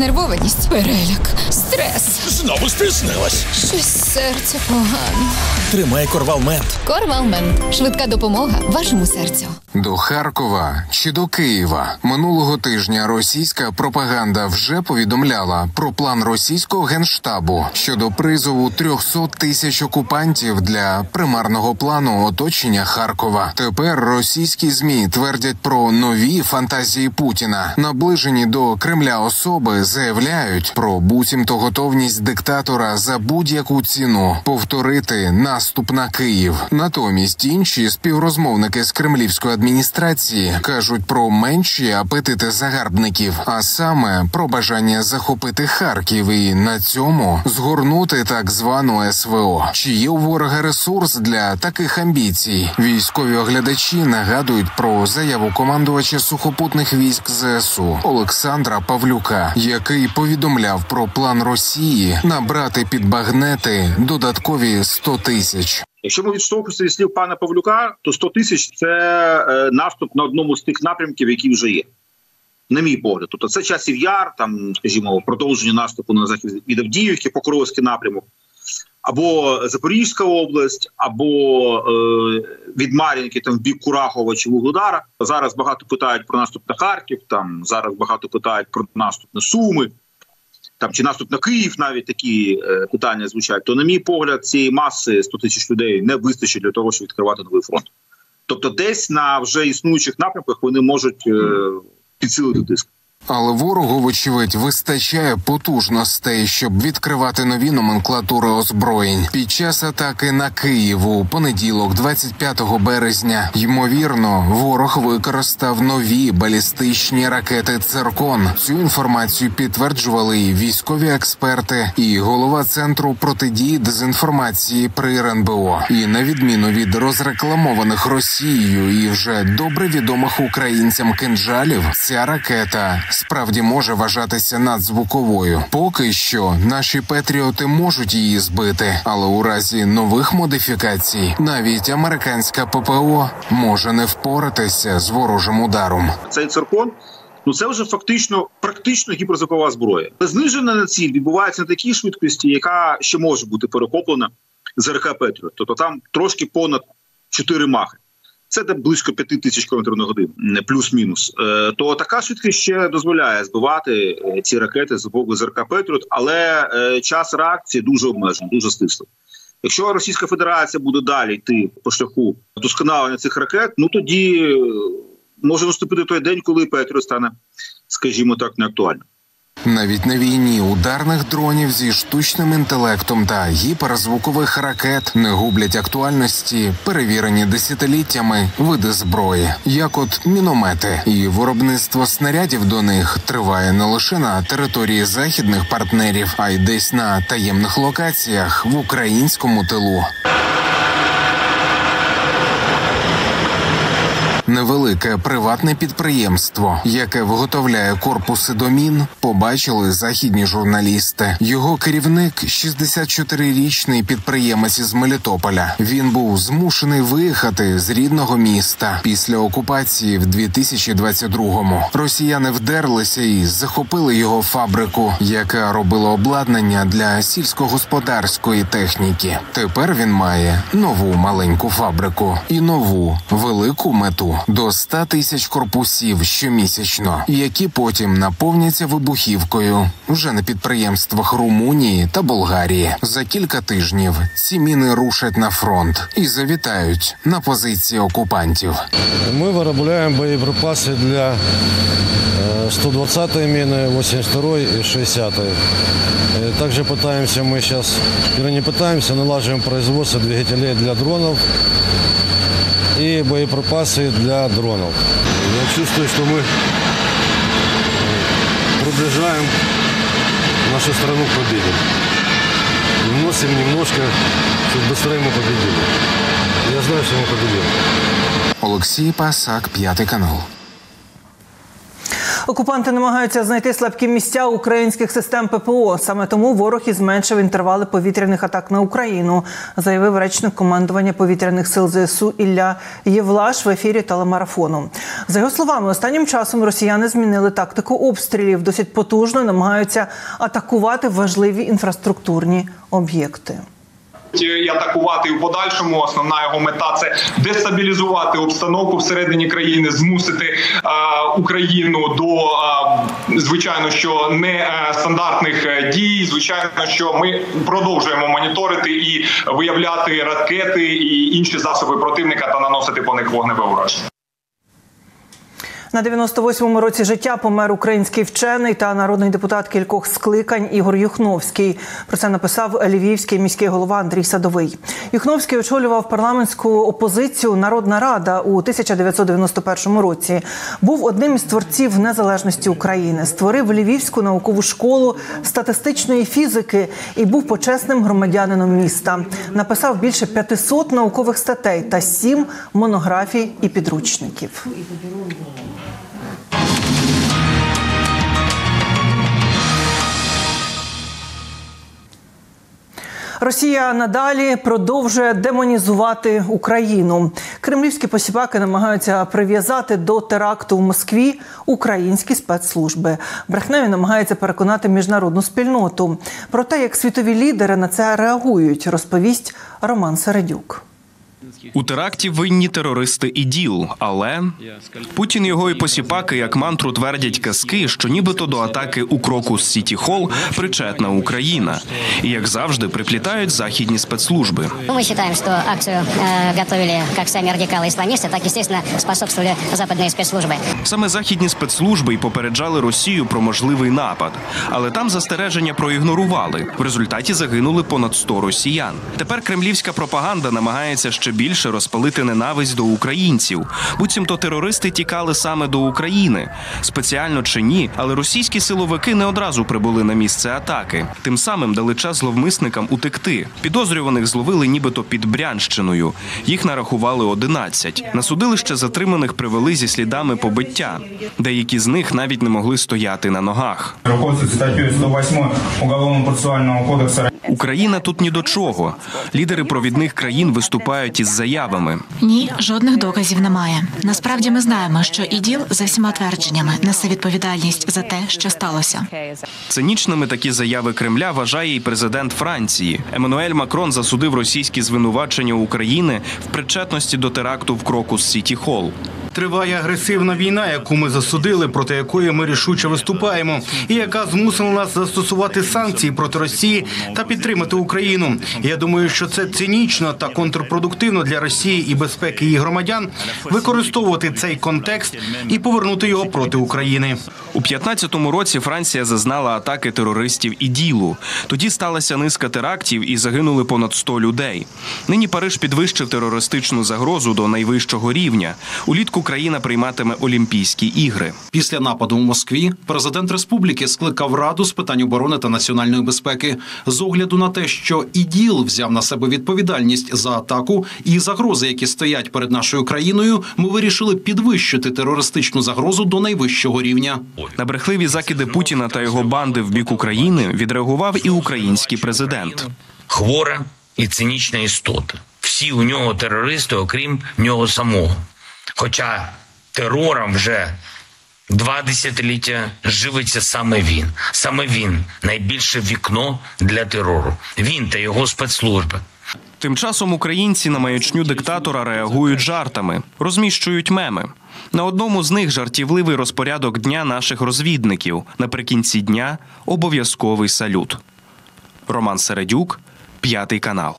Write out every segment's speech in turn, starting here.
знервованість, переляк, стрес. Знову спізнилась. Щось серце погано. Тримай Корвалмент. Корвалмент. Швидка допомога вашому серцю. До Харкова чи до Києва? Минулого тижня російська пропаганда вже повідомляла про план російського генштабу щодо призову 300 тисяч окупантів для примарного плану оточення Харкова. Тепер російські ЗМІ твердять про нові фантазії Путіна. Наближені до Кремля особи заявляють про буцімто готовність диктатора за будь-яку ціну повторити наступ на Київ. Натомість інші співрозмовники з кремлівської адміністрації кажуть про менші апетити загарбників, а саме про бажання захопити Харків і на цьому згорнути так звану СВО. Чи є у ворога ресурс для таких амбіцій? Військові оглядачі нагадують про заяву командувача сухопутних військ ЗСУ Олександра Павлюка, який повідомляв про план Росії набрати під багнети додаткові 100 тисяч. Якщо ми відштовхуємося від слів пана Павлюка, то 100 тисяч – це наступ на одному з тих напрямків, які вже є. На мій погляд. Тобто це Часів Яр, там, скажімо, продовження наступу на захід від Авдіївки, Покровський напрямок, або Запорізька область, або від Мар'їнки там в бік Курахова чи Вугледара. Зараз багато питають про наступ на Харків, там зараз багато питають про наступ на Суми, там чи наступ на Київ, навіть такі питання звучать. То, на мій погляд, цієї маси 100 тисяч людей не вистачить для того, щоб відкривати новий фронт. Тобто десь на вже існуючих напрямках вони можуть підсилити тиск. Але ворогу, вочевидь, вистачає потужностей, щоб відкривати нові номенклатури озброєнь. Під час атаки на Київ у понеділок, 25 березня, ймовірно, ворог використав нові балістичні ракети «Циркон». Цю інформацію підтверджували і військові експерти, і голова Центру протидії дезінформації при РНБО. І на відміну від розрекламованих Росією і вже добре відомих українцям кинджалів, ця ракета справді може вважатися надзвуковою. Поки що наші патріоти можуть її збити, але у разі нових модифікацій навіть американська ППО може не впоратися з ворожим ударом. Цей «Циркон» це вже практично гіперзвукова зброя. Знижена на ціль відбувається на такій швидкості, яка ще може бути перехоплена з РК «Петріот». Тобто там трошки понад 4 махи. Це близько 5000 км на годину, плюс-мінус. То така швидкість ще дозволяє збивати ці ракети з боку ЗРК «Петріот», але час реакції дуже обмежений, дуже стислий. Якщо Російська Федерація буде далі йти по шляху вдосконалення цих ракет, тоді може наступити той день, коли «Петріот» стане, скажімо так, неактуальним. Навіть на війні ударних дронів зі штучним інтелектом та гіперзвукових ракет не гублять актуальності перевірені десятиліттями види зброї, як от міномети. І виробництво снарядів до них триває не лише на території західних партнерів, а й десь на таємних локаціях в українському тилу. Невелике приватне підприємство, яке виготовляє корпуси до мін, побачили західні журналісти. Його керівник – 64-річний підприємець із Мелітополя. Він був змушений виїхати з рідного міста після окупації в 2022-му. Росіяни вдерлися і захопили його фабрику, яка робила обладнання для сільськогосподарської техніки. Тепер він має нову маленьку фабрику і нову велику мету – до 100 тисяч корпусів щомісячно, які потім наповняться вибухівкою вже на підприємствах Румунії та Болгарії. За кілька тижнів ці міни рушать на фронт і завітають на позиції окупантів. Ми виробляємо боєприпаси для 120-ї міни, 82-ї і 60-ї. Также пытаемся мы сейчас, или не пытаемся, налаживаем производство двигателей для дронов и боеприпасы для дронов. Я чувствую, что мы приближаем нашу страну к победе. И вносим немножко, чтобы быстрее мы победили. Я знаю, что мы победим. Олексій Пасак, 5 канал. Окупанти намагаються знайти слабкі місця українських систем ППО. Саме тому ворог і зменшив інтервали повітряних атак на Україну, заявив речник командування повітряних сил ЗСУ Ілля Євлаш в ефірі телемарафону. За його словами, останнім часом росіяни змінили тактику обстрілів, досить потужно намагаються атакувати важливі інфраструктурні об'єкти. І атакувати і в подальшому основна його мета – це дестабілізувати обстановку всередині країни, змусити Україну до, звичайно, що не стандартних дій. Звичайно, що ми продовжуємо моніторити і виявляти ракети і інші засоби противника та наносити по них вогневе ураження. На 98-му році життя помер український вчений та народний депутат кількох скликань Ігор Юхновський. Про це написав львівський міський голова Андрій Садовий. Юхновський очолював парламентську опозицію «Народна Рада» у 1991 році. Був одним із творців незалежності України. Створив Львівську наукову школу статистичної фізики і був почесним громадянином міста. Написав більше 500 наукових статей та 7 монографій і підручників. Росія надалі продовжує демонізувати Україну. Кремлівські посіпаки намагаються прив'язати до теракту в Москві українські спецслужби. Брехнею намагається переконати міжнародну спільноту. Про те, як світові лідери на це реагують, розповість Роман Середюк. У теракті винні терористи ІДІЛ, але Путін, його і посіпаки як мантру твердять казки, що нібито до атаки у Крокус-Сіті-Холл причетна Україна. І, як завжди, приплітають західні спецслужби. Ми вважаємо, що акцію готували як самі радикали-ісламісти, так, звісно, способствували західні спецслужби. Саме західні спецслужби й попереджали Росію про можливий напад. Але там застереження проігнорували. В результаті загинули понад 100 росіян. Тепер кремлівська пропаганда намагається ще більше розпалити ненависть до українців. Буцімто терористи тікали саме до України. Спеціально чи ні, але російські силовики не одразу прибули на місце атаки. Тим самим дали час зловмисникам утекти. Підозрюваних зловили нібито під Брянщиною. Їх нарахували 11. На судилище затриманих привели зі слідами побиття. Деякі з них навіть не могли стояти на ногах. Україна тут ні до чого. Лідери провідних країн виступають із заявами. Ні, жодних доказів немає. Насправді ми знаємо, що ІДІЛ за всіма твердженнями несе відповідальність за те, що сталося. Цинічними такі заяви Кремля вважає і президент Франції. Еммануель Макрон засудив російські звинувачення України в причетності до теракту в Крокус-Сіті-Холл. Триває агресивна війна, яку ми засудили, проти якої ми рішуче виступаємо, і яка змусила нас застосувати санкції проти Росії та підтримати Україну. Я думаю, що це цинічно та контрпродуктивно для Росії і безпеки її громадян використовувати цей контекст і повернути його проти України. У 15-му році Франція зазнала атаки терористів ІДІЛу. Тоді сталася низка терактів і загинули понад 100 людей. Нині Париж підвищив терористичну загрозу до найвищого рівня. Улітку країна прийматиме Олімпійські ігри. Після нападу в Москві президент республіки скликав Раду з питань оборони та національної безпеки. З огляду на те, що ІДІЛ взяв на себе відповідальність за атаку і загрози, які стоять перед нашою країною, ми вирішили підвищити терористичну загрозу до найвищого рівня. На брехливі закиди Путіна та його банди в бік України відреагував і український президент. Хвора і цинічна істота. Всі у нього терористи, окрім нього самого. Хоча терором вже 2 десятиліття живиться саме він. Саме він – найбільше вікно для терору. Він та його спецслужби. Тим часом українці на маячню диктатора реагують жартами, розміщують меми. На одному з них жартівливий розпорядок дня наших розвідників. Наприкінці дня – обов'язковий салют. Роман Середюк, 5 канал.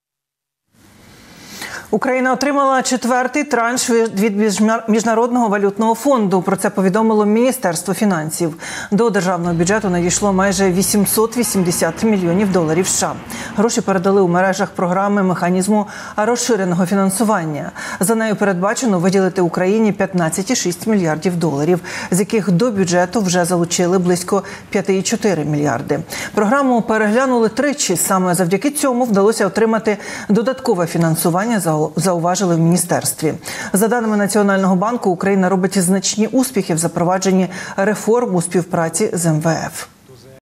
Україна отримала 4-й транш від Міжнародного валютного фонду. Про це повідомило Міністерство фінансів. До державного бюджету надійшло майже 880 мільйонів доларів США. Гроші передали у мережах програми механізму розширеного фінансування. За нею передбачено виділити Україні 15,6 мільярдів доларів, з яких до бюджету вже залучили близько 5,4 мільярди. Програму переглянули тричі. Саме завдяки цьому вдалося отримати додаткове фінансування за зауважили в міністерстві. За даними Національного банку, Україна робить значні успіхи в запровадженні реформ у співпраці з МВФ.